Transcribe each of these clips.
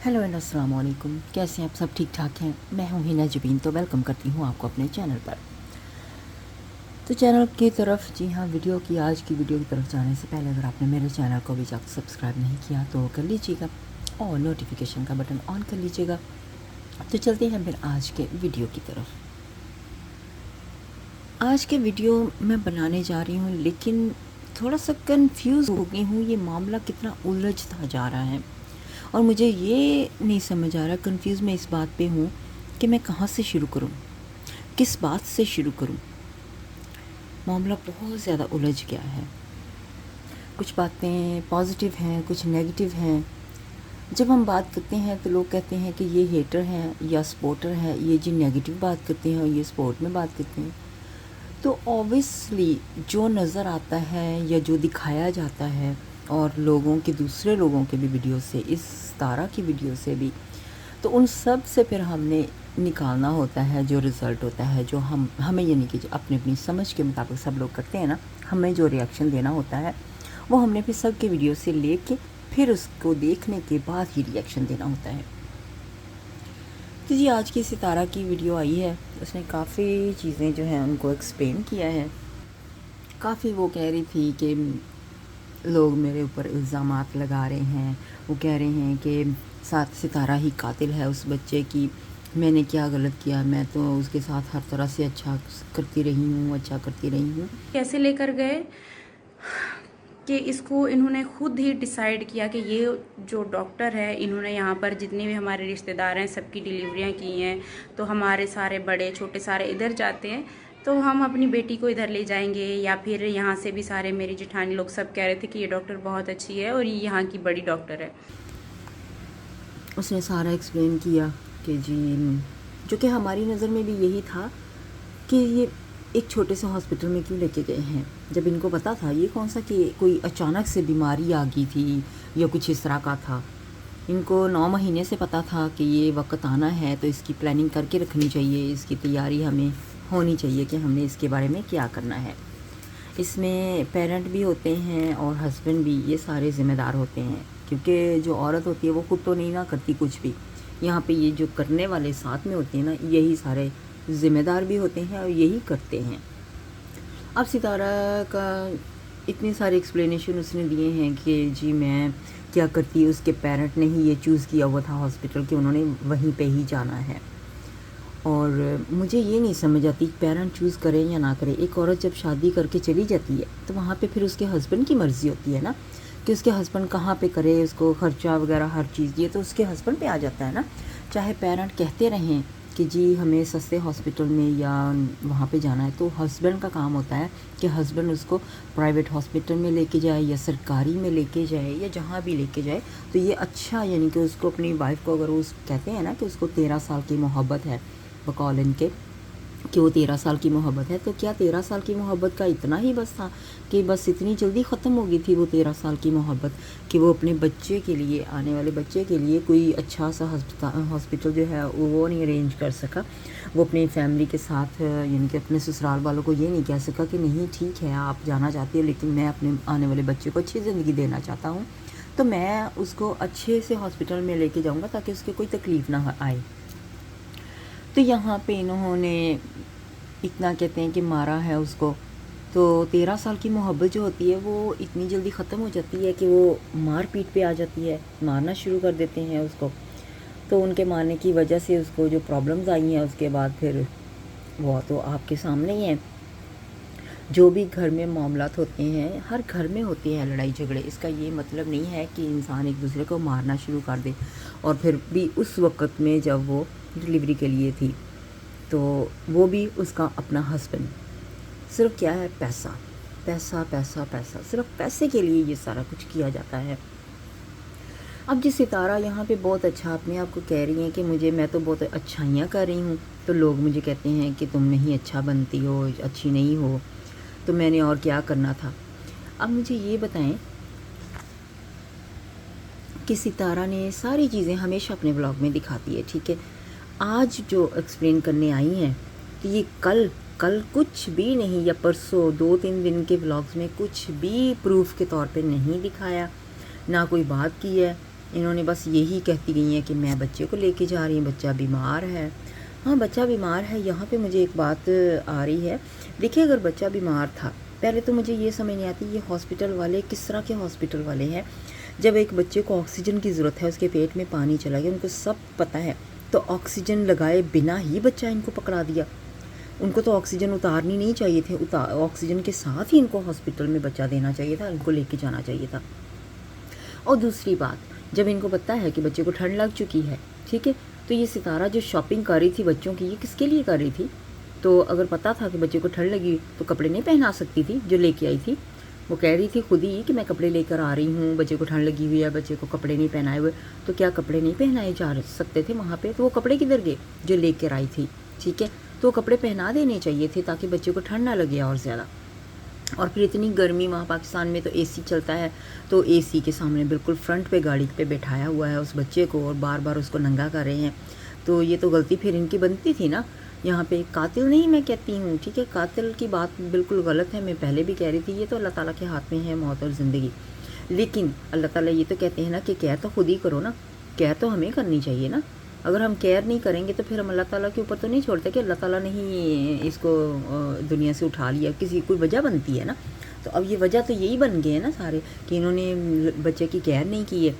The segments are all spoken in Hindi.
हेलो एंड अस्सलाम वालेकुम। कैसे हैं आप सब? ठीक ठाक हैं? मैं हूं हिना जबीन, तो वेलकम करती हूं आपको अपने चैनल पर। तो चैनल की तरफ, जी हाँ, आज की वीडियो की तरफ जाने से पहले अगर आपने मेरे चैनल को अभी तक सब्सक्राइब नहीं किया तो कर लीजिएगा और नोटिफिकेशन का बटन ऑन कर लीजिएगा। तो चलते हैं फिर आज के वीडियो की तरफ। आज के वीडियो मैं बनाने जा रही हूँ, लेकिन थोड़ा सा कंफ्यूज हो गई हूँ। ये मामला कितना उलझता जा रहा है और मुझे ये नहीं समझ आ रहा, कंफ्यूज मैं इस बात पे हूँ कि मैं कहाँ से शुरू करूँ, किस बात से शुरू करूँ। मामला बहुत ज़्यादा उलझ गया है। कुछ बातें पॉजिटिव हैं, कुछ नेगेटिव हैं। जब हम बात करते हैं तो लोग कहते हैं कि ये हेटर हैं या सपोर्टर है, ये जी नेगेटिव बात करते हैं और ये सपोर्ट में बात करते हैं। तो ऑब्वियसली जो नज़र आता है या जो दिखाया जाता है, और लोगों के, दूसरे लोगों के भी वीडियो से, इस तारा की वीडियो से भी, तो उन सब से फिर हमने निकालना होता है जो रिज़ल्ट होता है, जो हमें यानी कि अपनी अपनी समझ के मुताबिक सब लोग करते हैं ना, हमें जो रिएक्शन देना होता है वो हमने फिर सब के वीडियो से लेके फिर उसको देखने के बाद ही रिएक्शन देना होता है। तो जी आज की सितारा की वीडियो आई है, उसने काफ़ी चीज़ें जो हैं उनको एक्सप्लेन किया है। काफ़ी वो कह रही थी कि लोग मेरे ऊपर इल्ज़ामात लगा रहे हैं, वो कह रहे हैं कि साथ सितारा ही कातिल है उस बच्चे की। मैंने क्या गलत किया, मैं तो उसके साथ हर तरह से अच्छा करती रही हूँ, अच्छा करती रही हूँ। कैसे लेकर गए कि इसको इन्होंने खुद ही डिसाइड किया कि ये जो डॉक्टर है, इन्होंने यहाँ पर जितने भी हमारे रिश्तेदार हैं सबकी डिलीवरियाँ की हैं, तो हमारे सारे बड़े छोटे सारे इधर जाते हैं, तो हम अपनी बेटी को इधर ले जाएंगे। या फिर यहाँ से भी सारे मेरी जेठानी लोग सब कह रहे थे कि ये डॉक्टर बहुत अच्छी है और ये यहाँ की बड़ी डॉक्टर है। उसने सारा एक्सप्लेन किया कि जी, जो कि हमारी नज़र में भी यही था कि ये एक छोटे से हॉस्पिटल में क्यों लेके गए हैं, जब इनको पता था ये कौन सा कि कोई अचानक से बीमारी आ गई थी या कुछ इस तरह का था। इनको 9 महीने से पता था कि ये वक्त आना है, तो इसकी प्लानिंग करके रखनी चाहिए, इसकी तैयारी हमें होनी चाहिए कि हमने इसके बारे में क्या करना है। इसमें पेरेंट भी होते हैं और हस्बैंड भी, ये सारे ज़िम्मेदार होते हैं, क्योंकि जो औरत होती है वो खुद तो नहीं ना करती कुछ भी। यहाँ पे ये जो करने वाले साथ में होते हैं ना, यही सारे ज़िम्मेदार भी होते हैं और यही करते हैं। अब सितारा का इतने सारे एक्सप्लेनेशन उसने दिए हैं कि जी मैं क्या करती, उसके पेरेंट ने ही ये चूज़ किया हुआ था हॉस्पिटल कि उन्होंने वहीं पे ही जाना है। और मुझे ये नहीं समझ आती, पेरेंट चूज़ करें या ना करें। एक औरत जब शादी करके चली जाती है तो वहाँ पे फिर उसके हस्बैंड की मर्ज़ी होती है ना, कि उसके हस्बैंड कहाँ पे करे, उसको ख़र्चा वगैरह हर चीज़, ये तो उसके हस्बैंड पे आ जाता है ना। चाहे पेरेंट कहते रहें कि जी हमें सस्ते हॉस्पिटल में या वहाँ पे जाना है, तो हस्बैंड का काम होता है कि हस्बैंड उसको प्राइवेट हॉस्पिटल में लेके जाए या सरकारी में लेके जाए या जहाँ भी लेके जाए। तो ये अच्छा, यानी कि उसको, अपनी वाइफ को, अगर वो कहते हैं ना कि उसको 13 साल की मोहब्बत है बकौल इनके, कि वो 13 साल की मोहब्बत है, तो क्या 13 साल की मोहब्बत का इतना ही बस था कि बस इतनी जल्दी ख़त्म हो गई थी वो 13 साल की मोहब्बत, कि वो अपने बच्चे के लिए, आने वाले बच्चे के लिए कोई अच्छा सा हॉस्पिटल जो है वो नहीं अरेंज कर सका। वो अपनी फैमिली के साथ, यानी कि अपने ससुराल वालों को ये नहीं कह सका कि नहीं ठीक है आप जाना चाहती हो, लेकिन मैं अपने आने वाले बच्चे को अच्छी ज़िंदगी देना चाहता हूँ, तो मैं उसको अच्छे से हॉस्पिटल में लेके जाऊँगा ताकि उसके कोई तकलीफ़ ना आए। तो यहाँ पे इन्होंने इतना, कहते हैं कि मारा है उसको। तो 13 साल की मोहब्बत जो होती है वो इतनी जल्दी ख़त्म हो जाती है कि वो मार पीट पे आ जाती है, मारना शुरू कर देते हैं उसको। तो उनके मारने की वजह से उसको जो प्रॉब्लम्स आई हैं उसके बाद फिर वो तो आपके सामने ही हैं। जो भी घर में मामलात होते हैं, हर घर में होते हैं लड़ाई झगड़े। इसका ये मतलब नहीं है कि इंसान एक दूसरे को मारना शुरू कर दे। और फिर भी उस वक़्त में जब वो डिलीवरी के लिए थी, तो वो भी उसका अपना हस्बैंड, सिर्फ क्या है, पैसा पैसा पैसा पैसा, सिर्फ पैसे के लिए ये सारा कुछ किया जाता है। अब जिस सितारा यहाँ पे बहुत अच्छा अपने आप को कह रही हैं कि मैं तो बहुत अच्छाइयाँ कर रही हूँ, तो लोग मुझे कहते हैं कि तुम नहीं अच्छा बनती हो, अच्छी नहीं हो, तो मैंने और क्या करना था। अब मुझे ये बताएं कि सितारा ने सारी चीज़ें हमेशा अपने ब्लॉग में दिखाती है, ठीक है। आज जो एक्सप्लेन करने आई हैं, तो ये कल कुछ भी नहीं, या परसों 2-3 दिन के ब्लॉग्स में कुछ भी प्रूफ के तौर पे नहीं दिखाया, ना कोई बात की है। इन्होंने बस यही कहती गई हैं कि मैं बच्चे को लेके जा रही हूँ, बच्चा बीमार है। हाँ, बच्चा बीमार है। यहाँ पे मुझे एक बात आ रही है। देखिए, अगर बच्चा बीमार था, पहले तो मुझे ये समझ नहीं आती ये हॉस्पिटल वाले किस तरह के हॉस्पिटल वाले हैं। जब एक बच्चे को ऑक्सीजन की ज़रूरत है, उसके पेट में पानी चला गया, उनको सब पता है, तो ऑक्सीजन लगाए बिना ही बच्चा इनको पकड़ा दिया। उनको तो ऑक्सीजन उतारनी नहीं चाहिए थे, ऑक्सीजन के साथ ही इनको हॉस्पिटल में बच्चा देना चाहिए था, इनको लेके जाना चाहिए था। और दूसरी बात, जब इनको पता है कि बच्चे को ठंड लग चुकी है, ठीक है, तो ये सितारा जो शॉपिंग कर रही थी बच्चों की, ये किसके लिए कर रही थी? तो अगर पता था कि बच्चे को ठंड लगी तो कपड़े नहीं पहना सकती थी जो लेके आई थी। वो कह रही थी खुद ही कि मैं कपड़े लेकर आ रही हूँ, बच्चे को ठंड लगी हुई है, बच्चे को कपड़े नहीं पहनाए हुए। तो क्या कपड़े नहीं पहनाए जा सकते थे वहाँ पे? तो वो कपड़े किधर गए जो लेकर आई थी? ठीक है, तो वो कपड़े पहना देने चाहिए थे ताकि बच्चे को ठंड ना लगे और ज़्यादा। और फिर इतनी गर्मी वहाँ पाकिस्तान में तो एसी चलता है, तो एसी के सामने बिल्कुल फ्रंट पे गाड़ी पे बैठाया हुआ है उस बच्चे को और बार बार उसको नंगा कर रहे हैं। तो ये तो गलती फिर इनकी बनती थी ना। यहाँ पे कातिल नहीं मैं कहती हूँ, ठीक है, कातिल की बात बिल्कुल गलत है, मैं पहले भी कह रही थी। ये तो अल्लाह ताला के हाथ में है मौत और ज़िंदगी। लेकिन अल्लाह ताला ये तो कहते हैं ना कि केयर तो खुद ही करो ना, केयर तो हमें करनी चाहिए ना। अगर हम केयर नहीं करेंगे तो फिर हम अल्लाह ताला के ऊपर तो नहीं छोड़ते कि अल्लाह ताला ने ही इसको दुनिया से उठा लिया, किसी कोई वजह बनती है ना। तो अब ये वजह तो यही बन गए हैं ना सारे कि इन्होंने बच्चे की केयर नहीं की है,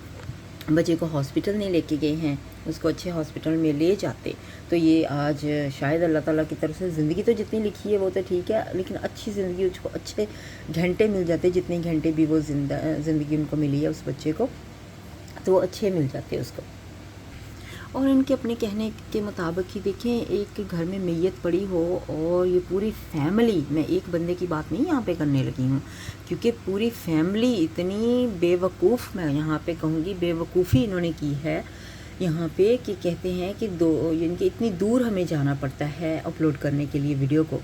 बच्चे को हॉस्पिटल नहीं लेके गए हैं, उसको अच्छे हॉस्पिटल में ले जाते तो ये आज शायद अल्लाह ताला की तरफ से ज़िंदगी तो जितनी लिखी है वो तो ठीक है, लेकिन अच्छी ज़िंदगी उसको अच्छे घंटे मिल जाते, जितने घंटे भी वो ज़िंदगी उनको मिली है उस बच्चे को, तो वो अच्छे मिल जाते उसको। और इनके अपने कहने के मुताबिक ही देखें, एक घर में मैयत पड़ी हो और ये पूरी फैमिली, मैं एक बंदे की बात नहीं यहाँ पे करने लगी हूँ, क्योंकि पूरी फैमिली इतनी बेवकूफ़, मैं यहाँ पे कहूँगी बेवकूफ़ी इन्होंने की है यहाँ पे कि कहते हैं कि इनके इतनी दूर हमें जाना पड़ता है अपलोड करने के लिए वीडियो को।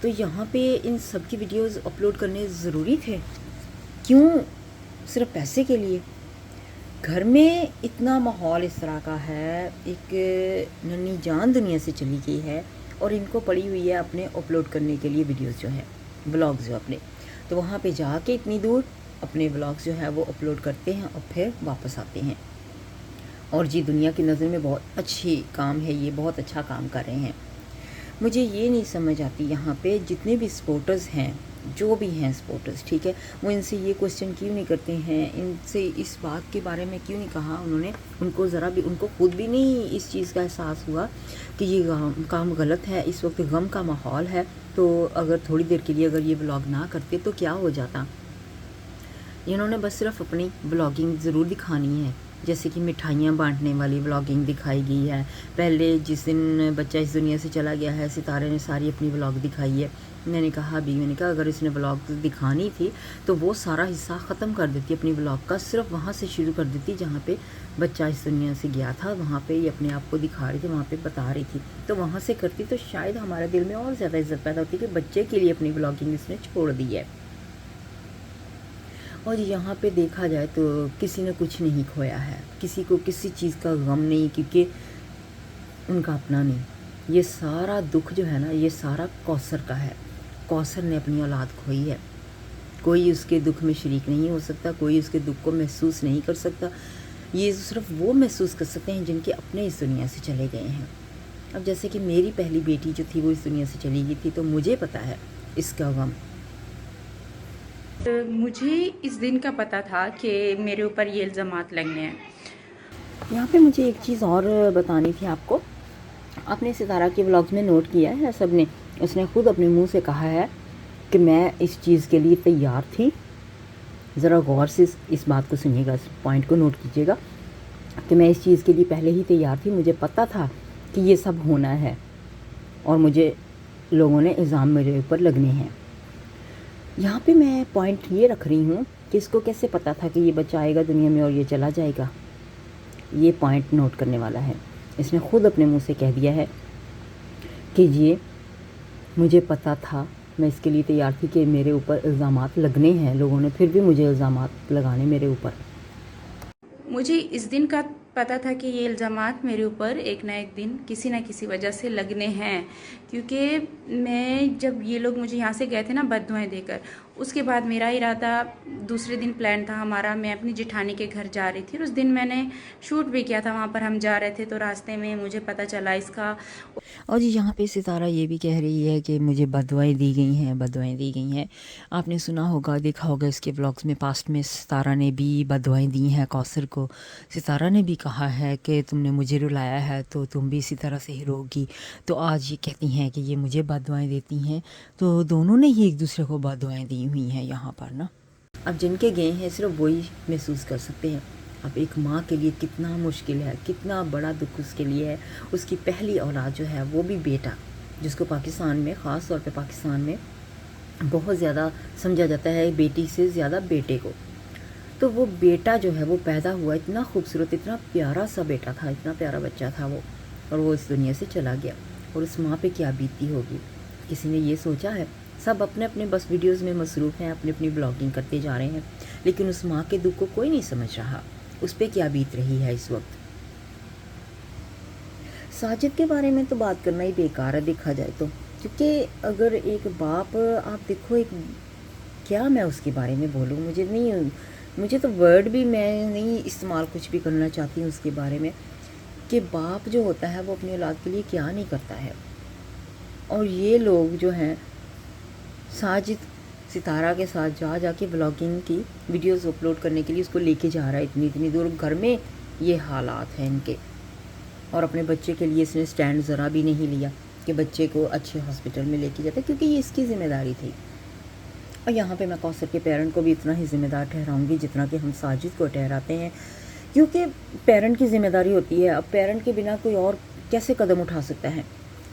तो यहाँ पे इन सब की वीडियोज़ अपलोड करने ज़रूरी थे? क्यों? सिर्फ पैसे के लिए? घर में इतना माहौल इस तरह का है, एक नन्ही जान दुनिया से चली गई है और इनको पड़ी हुई है अपने अपलोड करने के लिए वीडियोस जो है, व्लॉग्स जो अपने, तो वहाँ पे जाके इतनी दूर अपने व्लॉग्स जो है वो अपलोड करते हैं और फिर वापस आते हैं। और जी दुनिया की नज़र में बहुत अच्छी काम है, ये बहुत अच्छा काम कर रहे हैं। मुझे ये नहीं समझ आती यहाँ पे जितने भी सपोर्टर्स हैं, जो भी हैं सपोर्टर्स, ठीक है, वो इनसे ये क्वेश्चन क्यों नहीं करते हैं, इनसे इस बात के बारे में क्यों नहीं कहा उन्होंने? उनको ज़रा भी, उनको खुद भी नहीं इस चीज़ का एहसास हुआ कि ये काम गलत है, इस वक्त गम का माहौल है, तो अगर थोड़ी देर के लिए अगर ये व्लॉग ना करते तो क्या हो जाता। इन्होंने बस सिर्फ अपनी व्लॉगिंग ज़रूर दिखानी है, जैसे कि मिठाइयाँ बांटने वाली व्लॉगिंग दिखाई गई है। पहले जिस दिन बच्चा इस दुनिया से चला गया है, सितारे ने सारी अपनी व्लॉग दिखाई है। मैंने कहा अगर इसने व्लॉग दिखानी थी तो वो सारा हिस्सा ख़त्म कर देती अपनी व्लॉग का, सिर्फ वहाँ से शुरू कर देती जहाँ पे बच्चा इस दुनिया से गया था, वहाँ पे ये अपने आप को दिखा रही थी, वहाँ पे बता रही थी, तो वहाँ से करती तो शायद हमारे दिल में और ज़्यादा इज्जत पैदा होती कि बच्चे के लिए अपनी व्लॉगिंग इसने छोड़ दी है। और यहाँ पे देखा जाए तो किसी ने कुछ नहीं खोया है, किसी को किसी चीज़ का गम नहीं, क्योंकि उनका अपना नहीं। ये सारा दुख जो है ना, ये सारा कौसर का है। कौसर ने अपनी औलाद खोई है, कोई उसके दुख में शरीक नहीं हो सकता, कोई उसके दुख को महसूस नहीं कर सकता। ये सिर्फ वो महसूस कर सकते हैं जिनके अपने इस दुनिया से चले गए हैं। अब जैसे कि मेरी पहली बेटी जो थी वो इस दुनिया से चली गई थी, तो मुझे पता है इसका गम। मुझे इस दिन का पता था कि मेरे ऊपर ये इल्ज़ामात लगने हैं। यहाँ पे मुझे एक चीज़ और बतानी थी आपको। आपने सितारा के व्लॉग्स में नोट किया है सब ने, उसने खुद अपने मुंह से कहा है कि मैं इस चीज़ के लिए तैयार थी। ज़रा गौर से इस बात को सुनिएगा, इस पॉइंट को नोट कीजिएगा कि मैं इस चीज़ के लिए पहले ही तैयार थी। मुझे पता था कि ये सब होना है और मुझे लोगों ने इल्ज़ाम मेरे ऊपर लगने हैं। यहाँ पे मैं पॉइंट ये रख रही हूँ कि इसको कैसे पता था कि ये बच्चा आएगा दुनिया में और ये चला जाएगा। ये पॉइंट नोट करने वाला है। इसने खुद अपने मुंह से कह दिया है कि ये मुझे पता था, मैं इसके लिए तैयार थी कि मेरे ऊपर इल्ज़ामात लगने हैं, लोगों ने फिर भी मुझे इल्ज़ामात लगाने मेरे ऊपर। मुझे इस दिन का पता था कि ये इल्ज़ामात मेरे ऊपर एक ना एक दिन किसी ना किसी वजह से लगने हैं, क्योंकि मैं जब ये लोग मुझे यहाँ से गए थे ना बददुआएं देकर, उसके बाद मेरा इरादा दूसरे दिन प्लान था हमारा, मैं अपनी जेठानी के घर जा रही थी और उस दिन मैंने शूट भी किया था, वहाँ पर हम जा रहे थे तो रास्ते में मुझे पता चला इसका। और जी यहाँ पे सितारा ये भी कह रही है कि मुझे बददुआएं दी गई हैं, बददुआएं दी गई हैं। आपने सुना होगा, देखा होगा इसके व्लॉग्स में, पास्ट में सितारा ने भी बददुआएं दी हैं कौसर को। सितारा ने भी कहा है कि तुमने मुझे रुलाया है तो तुम भी इसी तरह से ही रोगी। तो आज ये कहती हैं कि ये मुझे बददुआएं देती हैं, तो दोनों ने ही एक दूसरे को बददुआएं दी हुई हैं यहाँ पर ना। अब जिनके गए हैं सिर्फ वही महसूस कर सकते हैं। अब एक माँ के लिए कितना मुश्किल है, कितना बड़ा दुख उसके लिए है। उसकी पहली औलाद जो है वो भी बेटा, जिसको पाकिस्तान में, ख़ास तौर पे पाकिस्तान में बहुत ज़्यादा समझा जाता है, बेटी से ज़्यादा बेटे को। तो वो बेटा जो है वो पैदा हुआ, इतना खूबसूरत, इतना प्यारा सा बेटा था, इतना प्यारा बच्चा था वो, और वो इस दुनिया से चला गया। और उस माँ पे क्या बीती होगी, किसी ने ये सोचा है? सब अपने अपने बस वीडियोस में मसरूफ़ हैं, अपनी अपनी ब्लॉगिंग करते जा रहे हैं, लेकिन उस माँ के दुख को कोई नहीं समझ रहा, उस पर क्या बीत रही है इस वक्त। साजिद के बारे में तो बात करना ही बेकार है देखा जाए तो, क्योंकि अगर एक बाप, आप देखो, एक क्या मैं उसके बारे में बोलूँ, मुझे तो वर्ड भी मैं नहीं इस्तेमाल कुछ भी करना चाहती हूँ उसके बारे में, कि बाप जो होता है वो अपनी औलाद के लिए क्या नहीं करता है। और ये लोग जो हैं, साजिद सितारा के साथ जाके व्लॉगिंग की वीडियोस अपलोड करने के लिए उसको लेके जा रहा है इतनी दूर, घर में ये हालात हैं इनके। और अपने बच्चे के लिए इसने स्टैंड ज़रा भी नहीं लिया कि बच्चे को अच्छे हॉस्पिटल में लेके जाता, क्योंकि ये इसकी ज़िम्मेदारी थी। और यहाँ पे मैं कौसर के पेरेंट को भी इतना ही ज़िम्मेदार ठहराऊँगी जितना कि हम साजिद को ठहराते हैं, क्योंकि पेरेंट की ज़िम्मेदारी होती है। अब पेरेंट के बिना कोई और कैसे कदम उठा सकता है?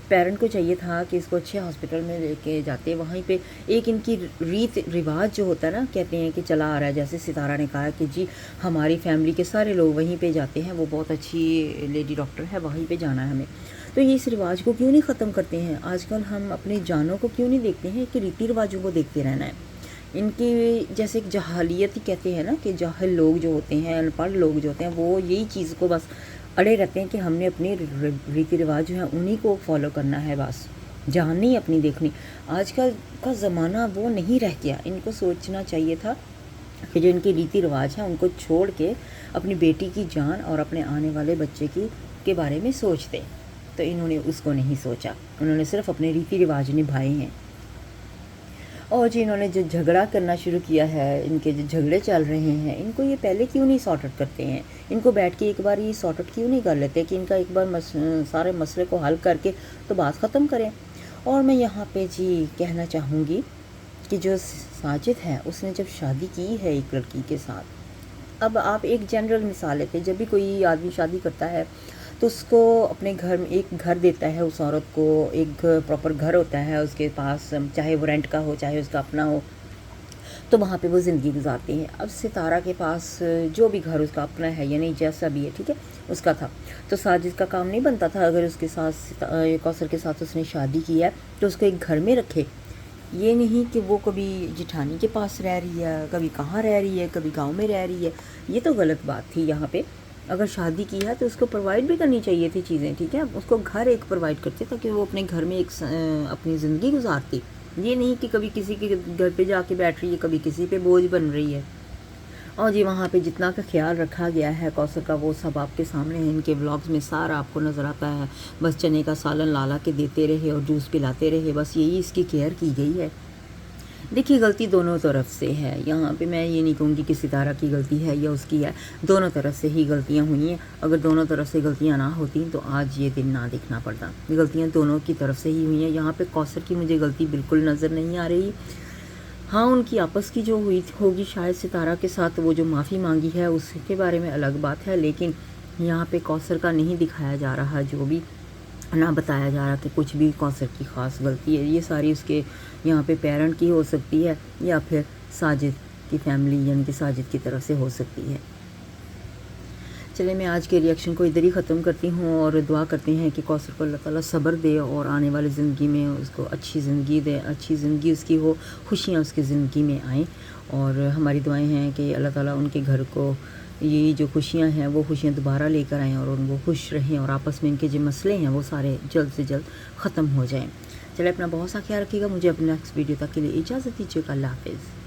पेरेंट को चाहिए था कि इसको अच्छे हॉस्पिटल में लेके जाते। वहीं पे एक इनकी रीत रिवाज जो होता है ना, कहते हैं कि चला आ रहा है, जैसे सितारा ने कहा कि जी हमारी फैमिली के सारे लोग वहीं पे जाते हैं, वो बहुत अच्छी लेडी डॉक्टर है, वहीं पे जाना है हमें। तो ये इस रिवाज को क्यों नहीं ख़त्म करते हैं? आजकल हम अपनी जानों को क्यों नहीं देखते हैं कि रीति रिवाजों को देखते रहना है? इनकी जैसे एक जहालियत ही कहते हैं ना, कि जाहिल लोग जो होते हैं, अनपढ़ लोग जो होते हैं, वो यही चीज़ को बस अड़े रहते हैं कि हमने अपनी रीति रिवाज जो है उन्हीं को फॉलो करना है, बस जाननी अपनी देखनी। आजकल का ज़माना वो नहीं रह गया। इनको सोचना चाहिए था कि जो इनके रीति रिवाज हैं उनको छोड़ के अपनी बेटी की जान और अपने आने वाले बच्चे के बारे में सोचते। तो इन्होंने उसको नहीं सोचा, उन्होंने सिर्फ अपने रीति रिवाज निभाए हैं। और जी इन्होंने जो झगड़ा करना शुरू किया है, इनके जो झगड़े चल रहे हैं, इनको ये पहले क्यों नहीं सॉर्ट आउट करते हैं? इनको बैठ के एक बार ये सॉर्ट आउट क्यों नहीं कर लेते कि इनका एक बार सारे मसले को हल करके तो बात ख़त्म करें। और मैं यहाँ पे जी कहना चाहूँगी कि जो साजिद है उसने जब शादी की है एक लड़की के साथ, अब आप एक जनरल मिसाल लेते, जब भी कोई आदमी शादी करता है तो उसको अपने घर में एक घर देता है, उस औरत को एक प्रॉपर घर होता है उसके पास, चाहे वो रेंट का हो चाहे उसका अपना हो, तो वहाँ पे वो ज़िंदगी गुजारती हैं। अब सितारा के पास जो भी घर उसका अपना है या नहीं, जैसा भी है, ठीक है, उसका था, तो साजिद का काम नहीं बनता था अगर उसके साथ कौसर के साथ उसने शादी की है तो उसको एक घर में रखे। ये नहीं कि वो कभी जिठानी के पास रह रही है, कभी कहाँ रह रही है, कभी गांव में रह रही है। ये तो गलत बात थी। यहाँ पे अगर शादी की है तो उसको प्रोवाइड भी करनी चाहिए थी चीज़ें, ठीक है, उसको घर एक प्रोवाइड करते ताकि वो अपने घर में एक अपनी ज़िंदगी गुजारती। ये नहीं कि कभी किसी के घर पे जाके बैठ रही है, कभी किसी पे बोझ बन रही है। और जी वहाँ पे जितना का ख्याल रखा गया है कौसर का, वो सब आपके सामने है, इनके व्लॉग्स में सारा आपको नज़र आता है। बस चने का सालन लाला के देते रहे और जूस पिलाते रहे, बस यही इसकी केयर की गई है। देखिए गलती दोनों तरफ से है। यहाँ पे मैं ये नहीं कहूँगी कि सितारा की गलती है या उसकी है, दोनों तरफ से ही गलतियाँ हुई हैं। अगर दोनों तरफ से गलतियाँ ना होती तो आज ये दिन ना देखना पड़ता। गलतियाँ दोनों की तरफ से ही हुई हैं। यहाँ पे कौसर की मुझे गलती बिल्कुल नज़र नहीं आ रही। हाँ, उनकी आपस की जो हुई होगी शायद सितारा के साथ, वो जो माफ़ी मांगी है उसके बारे में अलग बात है, लेकिन यहाँ पे कौसर का नहीं दिखाया जा रहा, जो भी ना बताया जा रहा कि कुछ भी कौसर की ख़ास गलती है। ये सारी उसके यहाँ पे पेरेंट की हो सकती है या फिर साजिद की फैमिली यानी कि साजिद की तरफ से हो सकती है। चलिए मैं आज के रिएक्शन को इधर ही ख़त्म करती हूँ और दुआ करते हैं कि कौसर को अल्लाह ताला सब्र दे और आने वाली ज़िंदगी में उसको अच्छी ज़िंदगी दे, अच्छी ज़िंदगी उसकी हो, खुशियाँ उसकी ज़िंदगी में आएँ। और हमारी दुआएं हैं कि अल्लाह ताला उनके घर को ये जो खुशियाँ हैं वो खुशियाँ दोबारा लेकर आएँ और वो खुश रहें और आपस में इनके जो मसले हैं वो सारे जल्द से जल्द ख़त्म हो जाएँ। चलिए अपना बहुत सा ख्याल रखिएगा। मुझे अपने नेक्स्ट वीडियो तक के लिए इजाज़त दीजिएगा। अल्लाह हाफिज़।